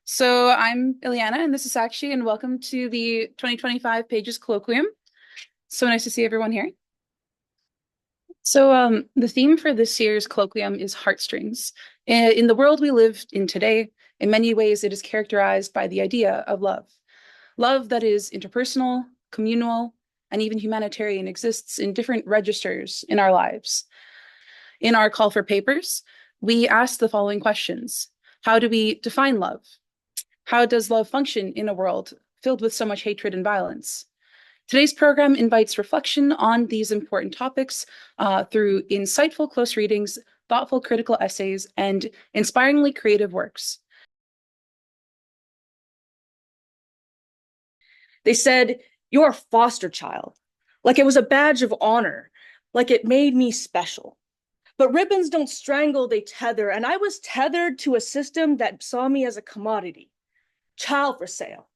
So I'm Ileana, and this is Sakshi, and welcome to the 2025 Pages Colloquium. So nice to see everyone here. The theme for this year's Colloquium is Heartstrings. In the world we live in today, in many ways, it is characterized by the idea of love. Love that is interpersonal, communal, and even humanitarian exists in different registers in our lives. In our call for papers, we ask the following questions. How do we define love? How does love function in a world filled with so much hatred and violence? Today's program invites reflection on these important topics through insightful close readings, thoughtful critical essays, and inspiringly creative works. They said, "You're a foster child," like it was a badge of honor, like it made me special. But ribbons don't strangle, they tether, and I was tethered to a system that saw me as a commodity. Child for sale,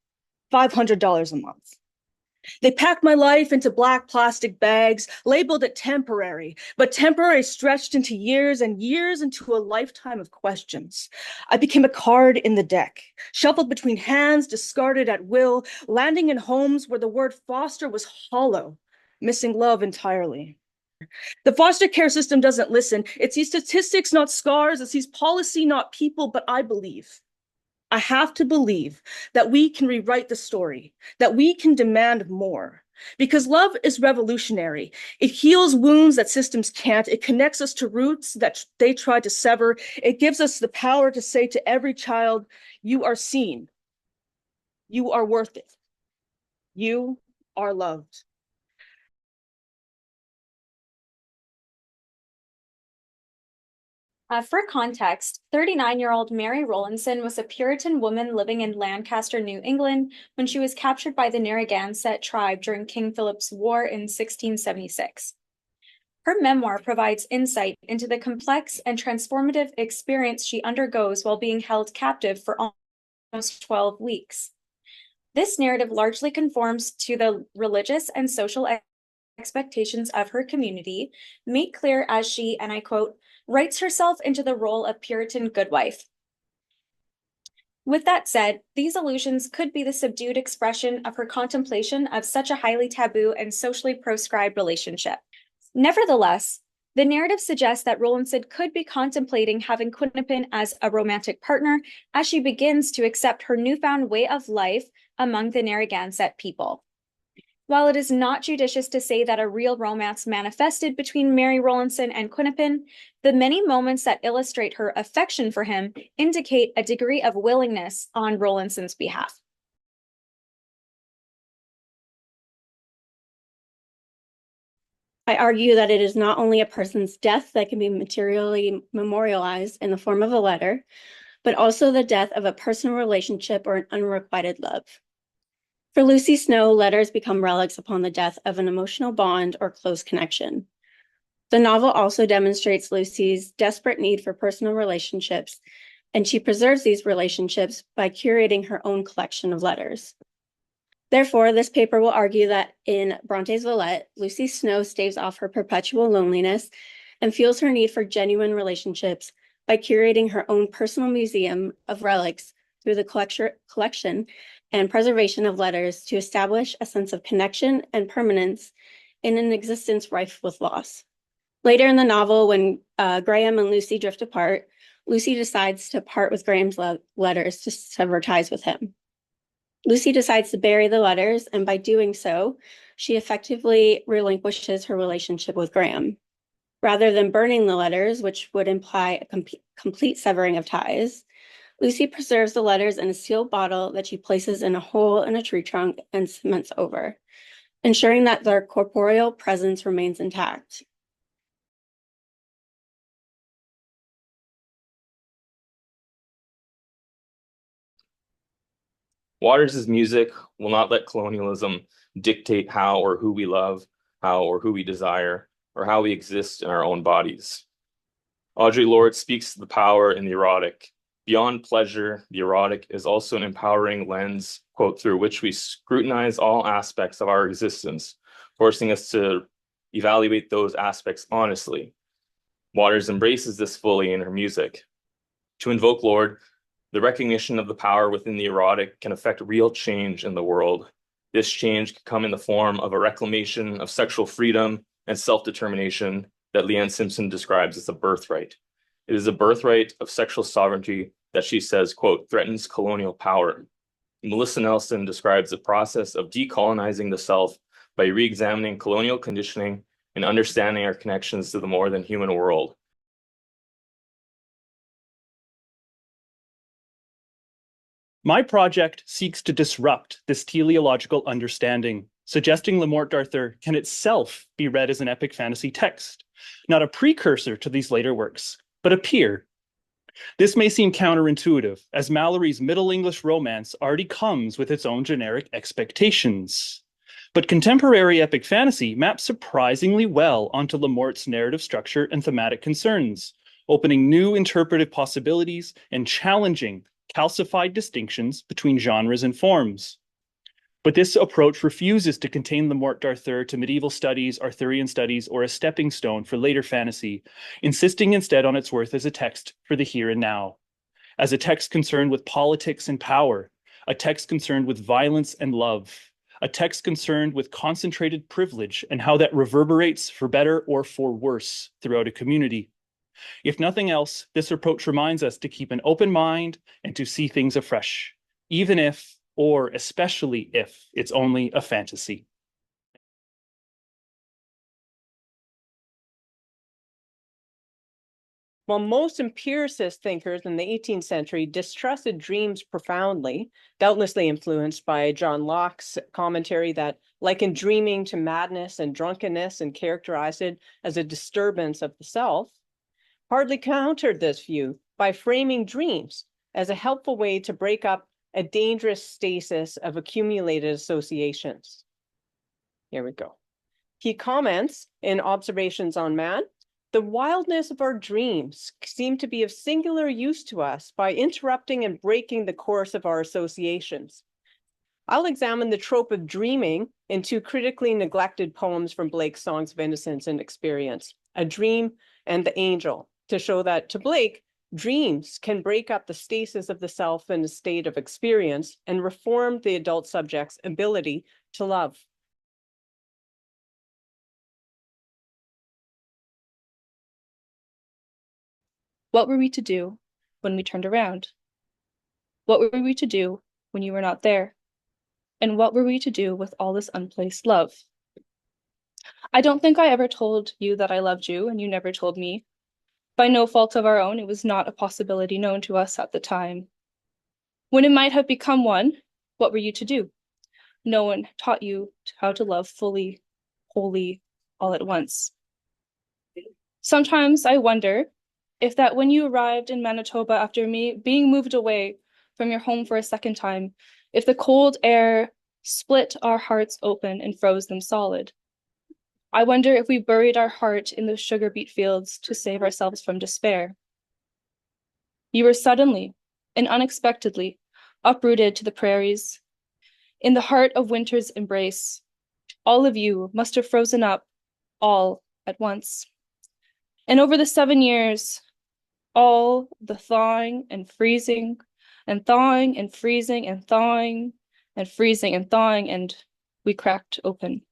$500 a month. They packed my life into black plastic bags, labeled it temporary, but temporary stretched into years and years into a lifetime of questions. I became a card in the deck, shuffled between hands, discarded at will, landing in homes where the word foster was hollow, missing love entirely. The foster care system doesn't listen. It sees statistics, not scars. It sees policy, not people, but I believe. I have to believe that we can rewrite the story, that we can demand more. Because love is revolutionary. It heals wounds that systems can't. It connects us to roots that they tried to sever. It gives us the power to say to every child, you are seen. You are worth it. You are loved. For context, 39-year-old Mary Rowlandson was a Puritan woman living in Lancaster, New England, when she was captured by the Narragansett tribe during King Philip's War in 1676. Her memoir provides insight into the complex and transformative experience she undergoes while being held captive for almost 12 weeks. This narrative largely conforms to the religious and social expectations of her community, made clear as she, and I quote, writes herself into the role of Puritan goodwife. With that said, these allusions could be the subdued expression of her contemplation of such a highly taboo and socially proscribed relationship. Nevertheless, the narrative suggests that Rowlandson could be contemplating having Quinnapin as a romantic partner as she begins to accept her newfound way of life among the Narragansett people. While it is not judicious to say that a real romance manifested between Mary Rowlandson and Quinnapin, the many moments that illustrate her affection for him indicate a degree of willingness on Rowlandson's behalf. I argue that it is not only a person's death that can be materially memorialized in the form of a letter, but also the death of a personal relationship or an unrequited love. For Lucy Snow, letters become relics upon the death of an emotional bond or close connection. The novel also demonstrates Lucy's desperate need for personal relationships, and she preserves these relationships by curating her own collection of letters. Therefore, this paper will argue that in Bronte's Villette, Lucy Snow staves off her perpetual loneliness and feels her need for genuine relationships by curating her own personal museum of relics through the collection and preservation of letters to establish a sense of connection and permanence in an existence rife with loss. Later in the novel, when Graham and Lucy drift apart, Lucy decides to part with Graham's letters to sever ties with him. Lucy decides to bury the letters, and by doing so, she effectively relinquishes her relationship with Graham. Rather than burning the letters, which would imply a complete severing of ties, Lucy preserves the letters in a sealed bottle that she places in a hole in a tree trunk and cements over, ensuring that their corporeal presence remains intact. Waters' music will not let colonialism dictate how or who we love, how or who we desire, or how we exist in our own bodies. Audre Lorde speaks to the power in the erotic. Beyond pleasure, the erotic is also an empowering lens, quote, through which we scrutinize all aspects of our existence, forcing us to evaluate those aspects honestly. Waters embraces this fully in her music. To invoke Lorde, The recognition of the power within the erotic can affect real change in the world. This change can come in the form of a reclamation of sexual freedom and self-determination that Leanne Simpson describes as a birthright. It is a birthright of sexual sovereignty that she says, quote, threatens colonial power. Melissa Nelson describes the process of decolonizing the self by re-examining colonial conditioning and understanding our connections to the more than human world. My project seeks to disrupt this teleological understanding, suggesting Le Morte d'Arthur can itself be read as an epic fantasy text, not a precursor to these later works, but a peer. This may seem counterintuitive, as Mallory's Middle English romance already comes with its own generic expectations. But contemporary epic fantasy maps surprisingly well onto Le Morte's narrative structure and thematic concerns, opening new interpretive possibilities and challenging calcified distinctions between genres and forms. But this approach refuses to contain Le Morte d'Arthur to medieval studies, Arthurian studies, or a stepping stone for later fantasy, insisting instead on its worth as a text for the here and now, as a text concerned with politics and power, a text concerned with violence and love, a text concerned with concentrated privilege and how that reverberates for better or for worse throughout a community. If nothing else, this approach reminds us to keep an open mind and to see things afresh, even if, or especially if, it's only a fantasy. While most empiricist thinkers in the 18th century distrusted dreams profoundly, doubtlessly influenced by John Locke's commentary that likened dreaming to madness and drunkenness and characterized it as a disturbance of the self, hardly countered this view by framing dreams as a helpful way to break up a dangerous stasis of accumulated associations. Here we go. He comments in Observations on Man, the wildness of our dreams seem to be of singular use to us by interrupting and breaking the course of our associations. I'll examine the trope of dreaming in two critically neglected poems from Blake's Songs of Innocence and Experience, A Dream and The Angel, to show that to Blake, dreams can break up the stasis of the self in a state of experience and reform the adult subject's ability to love. What were we to do when we turned around? What were we to do when you were not there? And what were we to do with all this unplaced love? I don't think I ever told you that I loved you, and you never told me. By no fault of our own, it was not a possibility known to us at the time. When it might have become one, what were you to do? No one taught you how to love fully, wholly, all at once. Sometimes I wonder if that when you arrived in Manitoba after me being moved away from your home for a second time, if the cold air split our hearts open and froze them solid. I wonder if we buried our heart in those sugar beet fields to save ourselves from despair. You were suddenly and unexpectedly uprooted to the prairies. In the heart of winter's embrace, all of you must have frozen up all at once. And over the 7 years, all the thawing and freezing and thawing and freezing and thawing and freezing and thawing, and we cracked open.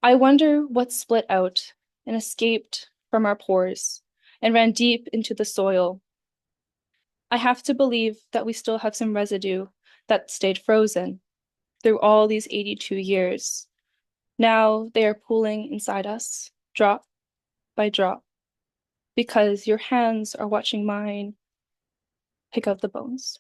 I wonder what split out and escaped from our pores and ran deep into the soil. I have to believe that we still have some residue that stayed frozen through all these 82 years. Now they are pooling inside us, drop by drop, because your hands are watching mine pick out the bones.